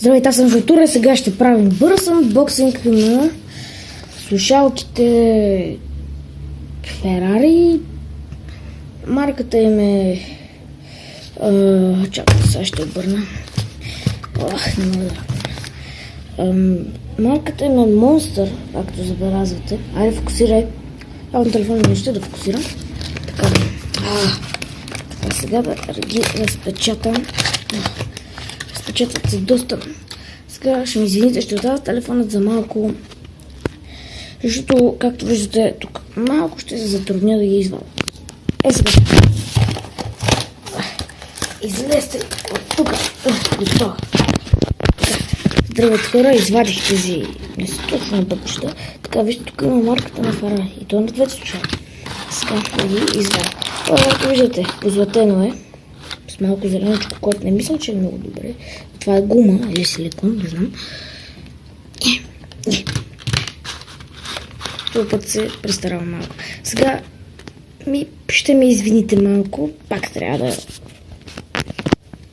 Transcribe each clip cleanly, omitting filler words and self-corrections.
Здравейте, аз съм Жълтура и сега ще правим бърз анбоксинг на слушалките Ферари. Марката им е... чакайте, сега ще обърна. Не мога да... марката им е Monster, както забелязвате. Айде, фокусирай. На телефона не ще да фокусирам. Така, сега да ги разпечатам. Разпечатват се доста. Сега ще ми извините, ще отдава телефонът за малко. Защото, както виждате, тук малко ще се затрудня да ги извадя. Сега. Излезте от тук. Готово. Здравейте хора, извадих тези не са точно пътища. Така, вижте, тук има марката на Ферари. И то на двете слушалки. Сега да ги извадя. Това, както виждате, позлатено е. С малко зеленичко, което не мисля, че е много добре. Това е гума или силикон, не знам. Това път се престарава малко. Сега ще ме извините малко. Пак трябва да...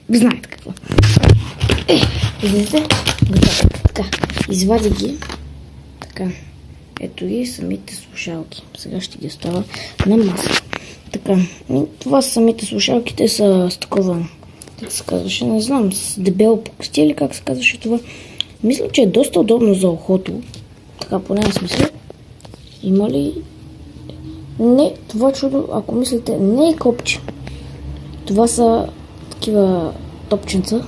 знаете какво. Виждате? Готово. Така, извади ги. Така, ето ги самите слушалки. Сега ще ги оставя на маса. Така, това са самите слушалки, те са с такова, как се казваше, не знам, с дебело покритие или как се казваше това. Мисля, че е доста удобно за ухото. Така, поне аз мисля. Има ли? Не, това чудо, ако мислите, не е копче. Това са такива топченца.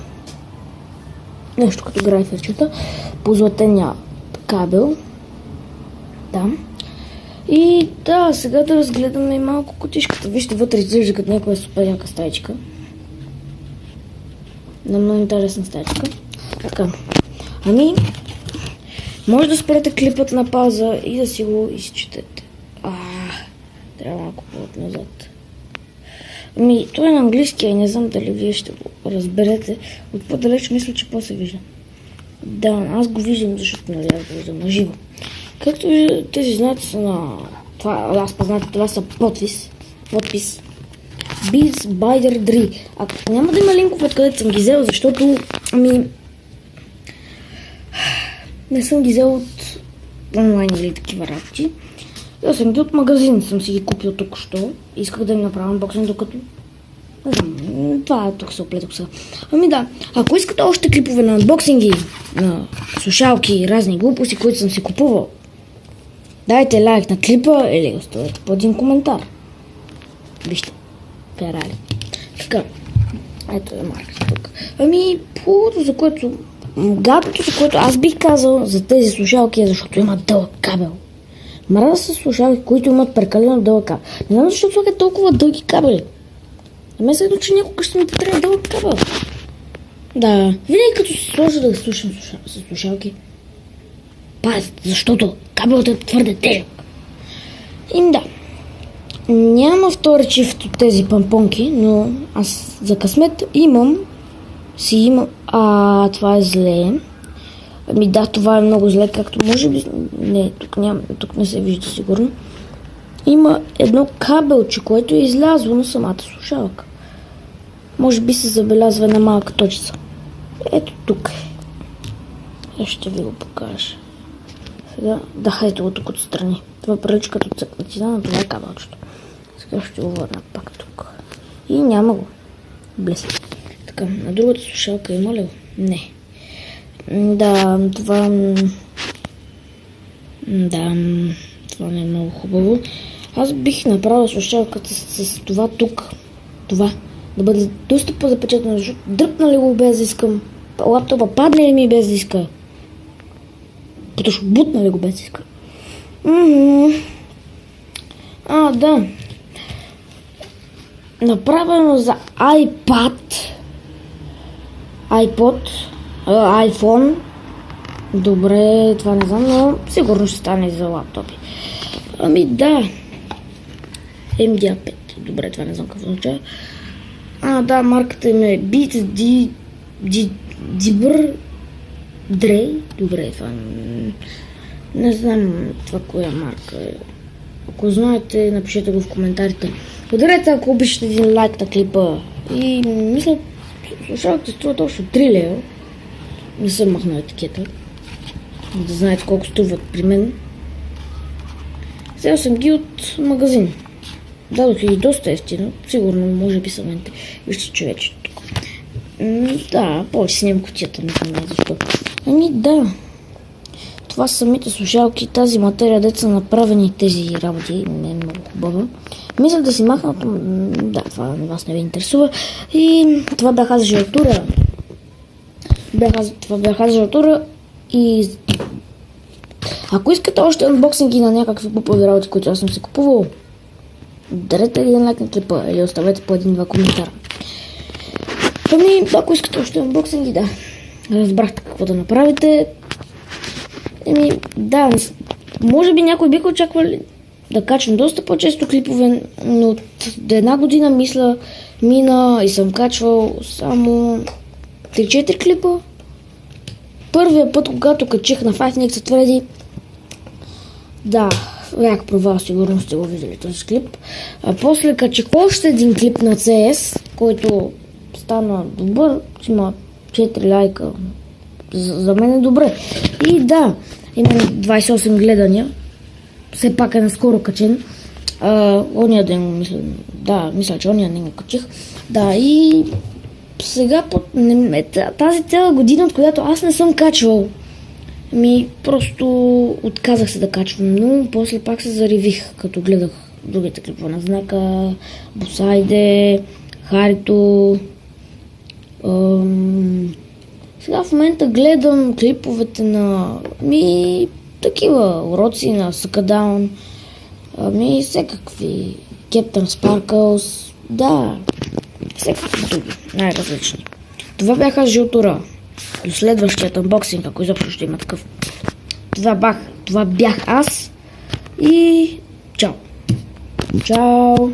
Нещо като грайферчета. Позлатения кабел. Там. И да, сега да разгледаме малко кутишката. Вижте, вътре изглежда като някоя супер яка стаечка. На много интересна стаечка. Така. Може да спрете клипът на пауза и да си го изчетете. Трябва малко по-назад. Той е на английски и не знам дали вие ще го разберете. От по-далеч мисля, че после виждам. Да, аз го виждам, защото нали аз го виждам на живо. Както виждате, тези знаци са на... аз познавам, това са подпис. Beats Bider 3. Няма да има линкове, откъдето съм ги взел, защото не съм ги взел от онлайн или такива работи. Аз съм ги от магазин, съм си ги купил току-що. Исках да им направя анбоксинг, докато... не знам, това тук се оплетох сега. Да, ако искате още клипове на анбоксинги, на слушалки и разни глупости, които съм си купувал, дайте лайк на клипа или оставете по един коментар. Вижте, Ферари. Така, ето е марката тук. Хубавото, за което... гадното, за което аз бих казал за тези слушалки е, защото имат дълъг кабел. Мразя са слушалки, които имат прекалено дълъг кабел. Не знам защо слагат толкова дълги кабели. Не ме следва, че някога ще ми трябва дълъг кабел. Да, винаги като се сложа да слушам с слушалки, пазят, защото кабелът е твърде тежък. Да. Няма втори чифт от тези пампонки, но аз за късмет имам. Това е зле. Да, това е много зле, както може би... Не, тук не се вижда сигурно. Има едно кабелче, което е излязло на самата слушалка. Може би се забелязва една малка точица. Ето тук е. Ще ви го покажа. Сега, ето го тук отстрани. Това прилича като цъкнатина, но това е кабелчето. Сега ще го върна пак тук. И няма го. Блеси. Така, на другата слушалка има ли го? Не. Да, това не е много хубаво. Аз бих направил слушалката с това тук. Това. Да бъде доста по-запечатано, защото дръпна ли го без да искам. Лаптопа падне ли ми без да иска. Поточно бутна ли го без да иска. Да. Направено за iPhone. Добре, това не знам, но сигурно ще стане и за лаптопи. Да. MDA5. Добре, това не знам какво означава. Да, марката им е Beats Dibr Dre. Добре, това не знам това коя марка е. Ако знаете, напишете го в коментарите. Ударете, ако обичате, един лайк на клипа. И мисля, слушалките струват още 3 лева. Не съм махнал етикета. Да знаете колко струват при мен. Взел съм ги от магазин. Дадох ги доста ефтино. Сигурно, може би са менте. Вижте, човече тук. Да, повече снимам кутията, не знам защо. Да. Това са самите слушалки, тази материя, дето са направени тези работи, не е много хубава. Мисля да си махна, да, това вас не ви интересува. И това бяха за жълтура. Това бяха за жълтура и... Ако искате още анбоксинги на някакви глупави работи, които аз съм си купувал, дарете един лайк на клипа или оставете по един-два коментара. Ако искате още анбоксинги, да. Разбрахте какво да направите. Да, може би някой биха очаквали да качвам доста по-често клипове, но от една година мисля мина и съм качвал само 3-4 клипа. Първия път, когато качих на Five Nights at Freddy, да, бях провал, сигурно сте го видели този клип. А после качих още един клип на CS, който стана добър, има 4 лайка. За мен е добре. И да, има 28 гледания. Все пак е наскоро качен. Ония ден, мисля, че ония ден го качих. Да, и сега тази цяла година, от която аз не съм качвал, просто отказах се да качвам, но после пак се заривих, като гледах другите клипове на Знака, Босайде, Харито. Сега в момента гледам клиповете на такива уроци на Сакадаун, всякакви Captain Sparkles, да, всякакви други, най-различни. Това бяха жълтура. До следващият анбоксинг, ако изобщо ще има такъв. Това бях аз и чао. Чао.